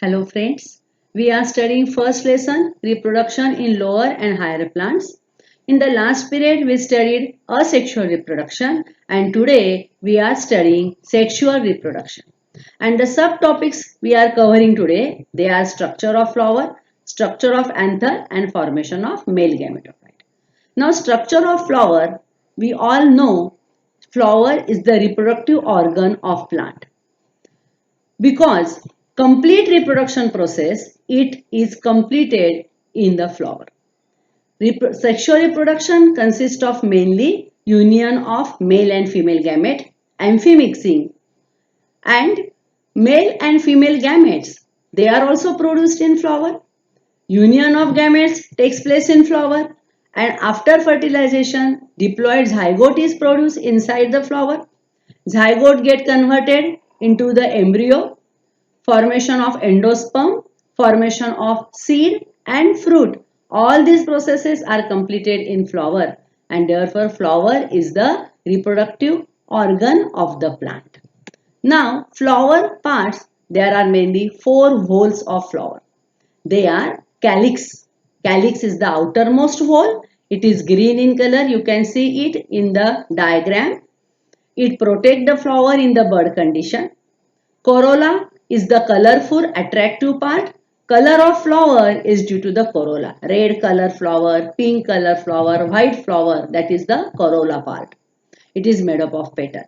Hello friends, we are studying first lesson reproduction in lower and higher plants. In the last period we studied asexual reproduction and today we are studying sexual reproduction. And the subtopics we are covering today, they are structure of flower, structure of anther and formation of male gametophyte. Now structure of flower, we all know flower is the reproductive organ of plant because complete reproduction process it is completed in the flower. Sexual reproduction consists of mainly union of male and female gamete, amphimixing, and male and female gametes. They are also produced in flower. Union of gametes takes place in flower, and after fertilization, diploid zygote is produced inside the flower. Zygote get converted into the embryo, formation of endosperm, formation of seed and fruit. All these processes are completed in flower and therefore flower is the reproductive organ of the plant. Now flower parts, there are mainly four wholes of flower. They are calyx. Calyx is the outermost whole. It is green in color. You can see it in the diagram. It protects the flower in the bud condition. Corolla is the colorful, attractive part. Color of flower is due to the corolla. Red color flower, pink color flower, white flower, that is the corolla part. It is made up of petal.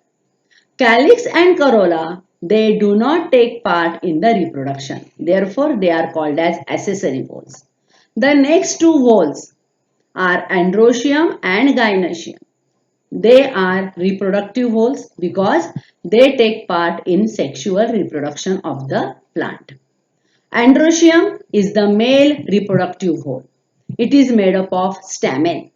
Calyx and corolla, they do not take part in the reproduction. Therefore, they are called as accessory wholes. The next two wholes are androecium and gynoecium. They are reproductive wholes because they take part in sexual reproduction of the plant. Androecium is the male reproductive whole. It is made up of stamen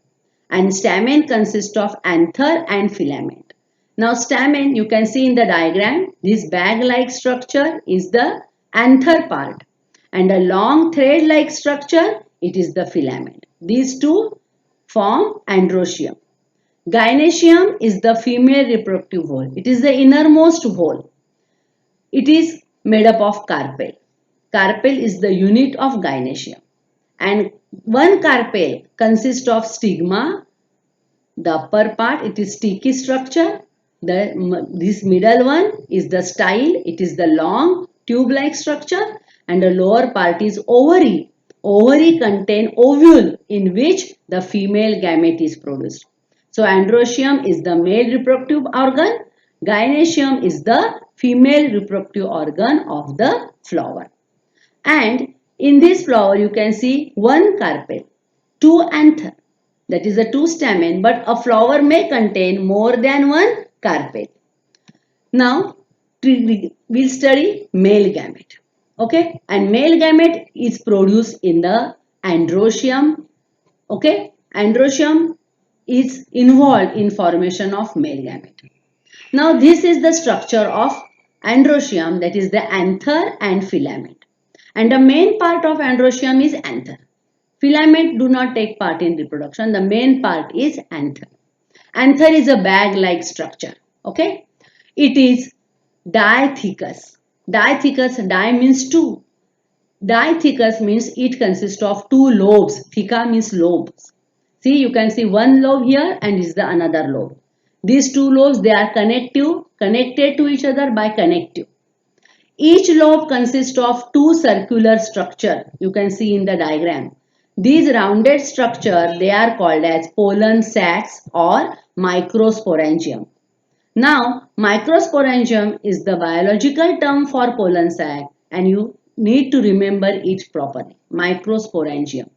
and stamen consists of anther and filament. Now stamen you can see in the diagram, this bag-like structure is the anther part and a long thread-like structure, it is the filament. These two form androecium. Gynoecium is the female reproductive whole. It is the innermost whole. It is made up of carpel. Carpel is the unit of gynoecium. And one carpel consists of stigma. The upper part, it is sticky structure. This middle one is the style. It is the long tube-like structure. And the lower part is ovary. Ovary contain ovule in which the female gamete is produced. So androecium is the male reproductive organ. Gynoecium is the female reproductive organ of the flower. And in this flower you can see one carpel, two anther. That is a two stamen, but a flower may contain more than one carpel. Now we'll study male gamete. Okay, and male gamete is produced in the androecium. Okay, androecium is involved in formation of male gamete. Now this is the structure of androecium, that is the anther and filament. And the main part of androecium is anther. Filament do not take part in reproduction. The main part is anther. Anther is a bag-like structure. Okay, it is diathecous. Diathecous, di means two. Diathecous means it consists of two lobes. Theca means lobes. See, you can see one lobe here and is the another lobe. These two lobes, they are connected to each other by connective. Each lobe consists of two circular structure. You can see in the diagram. These rounded structure, they are called as pollen sacs or microsporangium. Now, microsporangium is the biological term for pollen sac and you need to remember it properly. Microsporangium.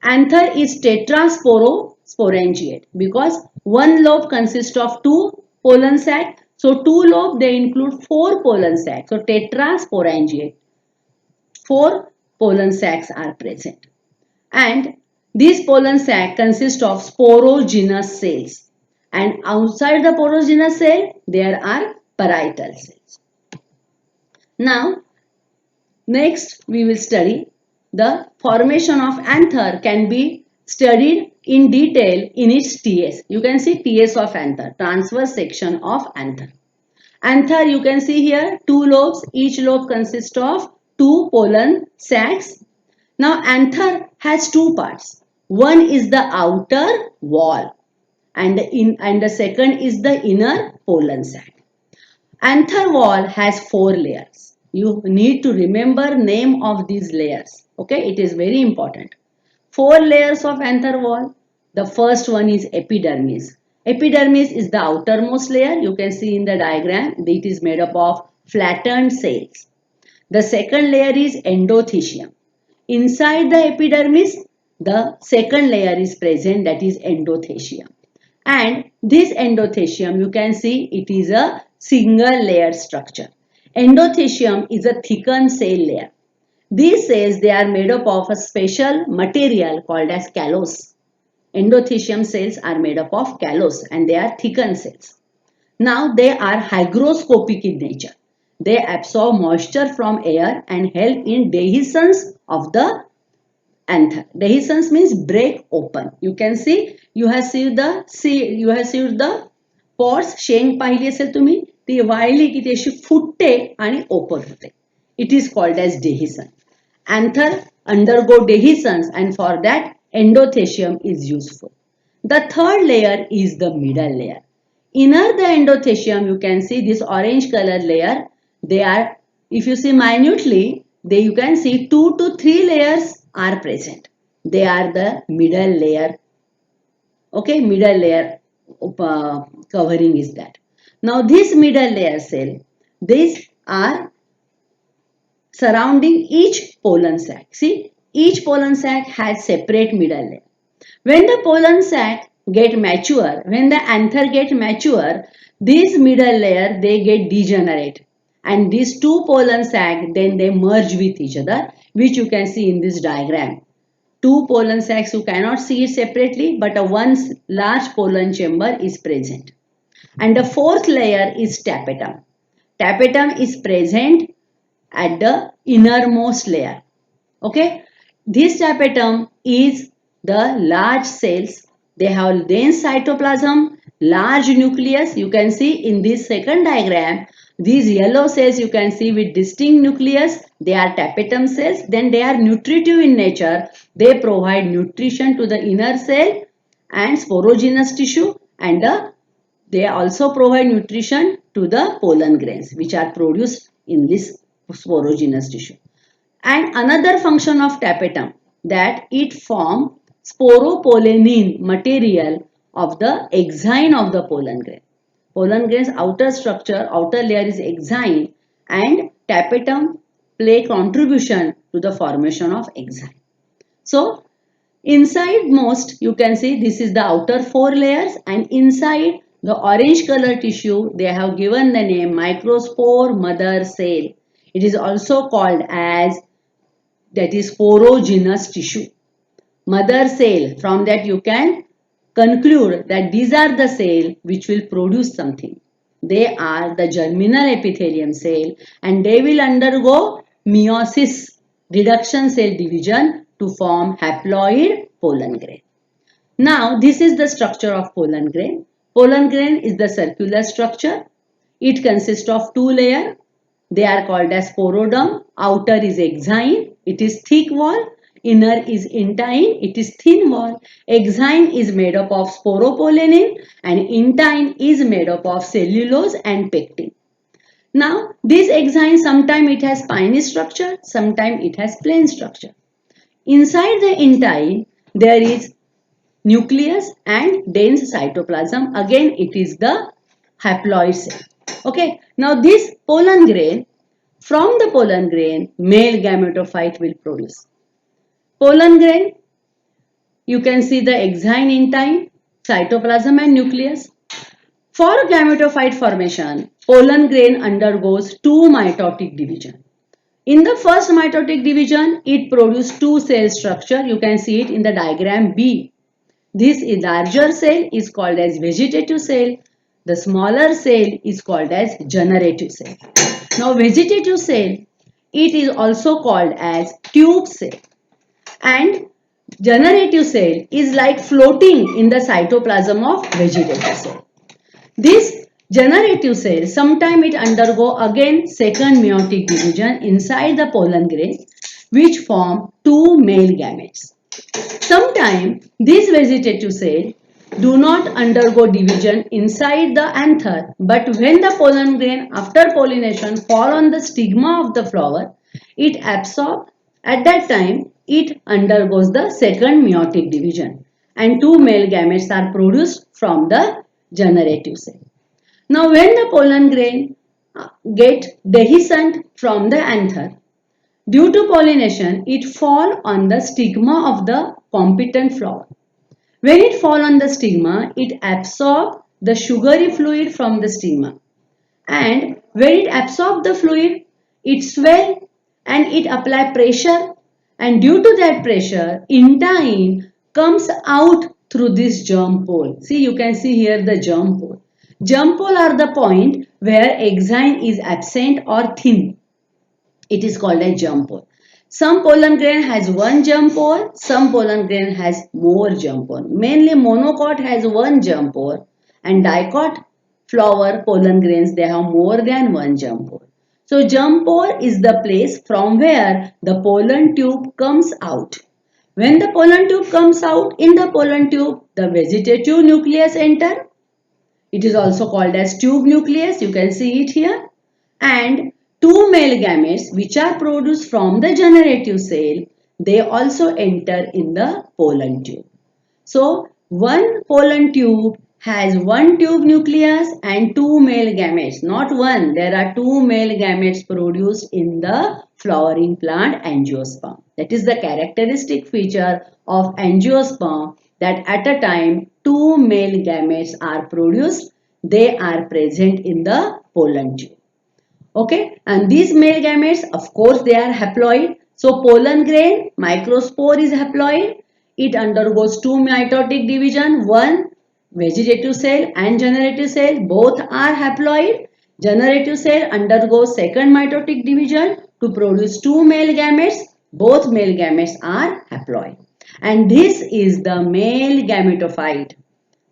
Anther is tetrasporosporangiate because one lobe consists of two pollen sacs. So, two lobe they include four pollen sacs. So, tetrasporangiate. Four pollen sacs are present. And these pollen sac consist of sporogenous cells. And outside the porogenous cell, there are parietal cells. Now, next we will study the formation of anther can be studied in detail in its TS. You can see TS of anther, transverse section of anther. Anther you can see here two lobes, each lobe consists of two pollen sacs. Now anther has two parts. One is the outer wall and the second is the inner pollen sac. Anther wall has four layers. You need to remember name of these layers. Okay, it is very important. Four layers of anther wall. The first one is epidermis. Epidermis is the outermost layer. You can see in the diagram it is made up of flattened cells. The second layer is endothecium. Inside the epidermis, the second layer is present, that is endothecium. And this endothecium, you can see it is a single layer structure. Endothecium is a thickened cell layer. These cells, they are made up of a special material called as callus. Endothecium cells are made up of callus and they are thickened cells. Now they are hygroscopic in nature. They absorb moisture from air and help in dehiscence of the anther. Dehiscence means break open. You can see you have seen the pores शेंग पाहिली असेल तुम्ही ती वाळली की ती अशी फुटते आणि open होते. It is called as dehiscence. Anther undergo dehiscence and for that endothecium is useful. The third layer is the middle layer. Inner the endothecium, you can see this orange color layer. They are, if you see minutely, you can see 2 to 3 layers are present. They are the middle layer. Okay, middle layer covering is that. Now this middle layer cell, these are surrounding each pollen sac. See, each pollen sac has separate middle layer. When the pollen sac get mature, when the anther get mature, this middle layer they get degenerate. And these two pollen sac then they merge with each other, which you can see in this diagram. Two pollen sacs, you cannot see it separately, but a one large pollen chamber is present. And the fourth layer is tapetum. Tapetum is present at the innermost layer. Okay, this tapetum is the large cells. They have dense cytoplasm, large nucleus. You can see in this second diagram, these yellow cells you can see with distinct nucleus. They are tapetum cells. Then they are nutritive in nature. They provide nutrition to the inner cell and sporogenous tissue, and they also provide nutrition to the pollen grains which are produced in this sporogenous tissue. And another function of tapetum, that it forms sporopollenin material of the exine of the pollen grain. Pollen grain's outer structure, outer layer is exine, and tapetum play contribution to the formation of exine. So inside most you can see this is the outer four layers, and inside the orange color tissue they have given the name microspore mother cell. It is also called as, that is, sporogenous tissue. Mother cell, from that you can conclude that these are the cells which will produce something. They are the germinal epithelium cell and they will undergo meiosis, reduction cell division, to form haploid pollen grain. Now this is the structure of pollen grain. Pollen grain is the circular structure. It consists of two layers. They are called as sporoderm. Outer is exine. It is thick wall. Inner is intine. It is thin wall. Exine is made up of sporopollenin and intine is made up of cellulose and pectin. Now this exine, sometimes it has spiny structure, sometimes it has plain structure. Inside the intine there is nucleus and dense cytoplasm. Again it is the haploid cell. Okay, now this pollen grain, from the pollen grain male gametophyte will produce. Pollen grain, you can see the exine, intine, cytoplasm and nucleus. For gametophyte formation, pollen grain undergoes two mitotic division. In the first mitotic division, it produces two cell structure. You can see it in the diagram B. This larger cell is called as vegetative cell. The smaller cell is called as generative cell. Now vegetative cell, it is also called as tube cell, and generative cell is like floating in the cytoplasm of vegetative cell. This Generative cell, sometime it undergo again second meiotic division inside the pollen grain which form two male gametes. Sometimes these vegetative cells do not undergo division inside the anther, but when the pollen grain after pollination fall on the stigma of the flower, it absorbs. At that time, it undergoes the second meiotic division and two male gametes are produced from the generative cell. Now when the pollen grain get dehiscent from the anther, due to pollination, it fall on the stigma of the competent flower. When it fall on the stigma, it absorb the sugary fluid from the stigma. And when it absorb the fluid, it swell and it apply pressure. And due to that pressure, intine comes out through this germ pole. See, you can see here the germ pole. Germ pole are the point where exine is absent or thin. It is called a germ pole. Some pollen grain has one germ pole, some pollen grain has more germ pole. Mainly monocot has one germ pole and dicot flower pollen grains they have more than one germ pole. So germ pole is the place from where the pollen tube comes out. When the pollen tube comes out, in the pollen tube the vegetative nucleus enter. It is also called as tube nucleus. You can see it here. And two male gametes which are produced from the generative cell, they also enter in the pollen tube. So one pollen tube has one tube nucleus and two male gametes. Not one, there are two male gametes produced in the flowering plant angiosperm. That is the characteristic feature of angiosperm, that at a time two male gametes are produced. They are present in the pollen tube. Okay, and these male gametes, of course, they are haploid. So pollen grain, microspore is haploid. It undergoes two mitotic division, one vegetative cell and generative cell, both are haploid. Generative cell undergoes second mitotic division to produce two male gametes. Both male gametes are haploid. And this is the male gametophyte.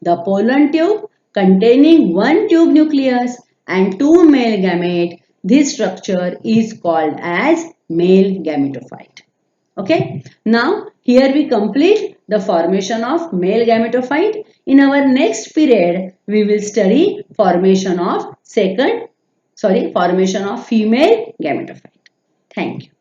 The pollen tube containing one tube nucleus and two male gamete. This structure is called as male gametophyte. Okay. Now here we complete the formation of male gametophyte. In our next period we will study formation of female gametophyte. Thank you.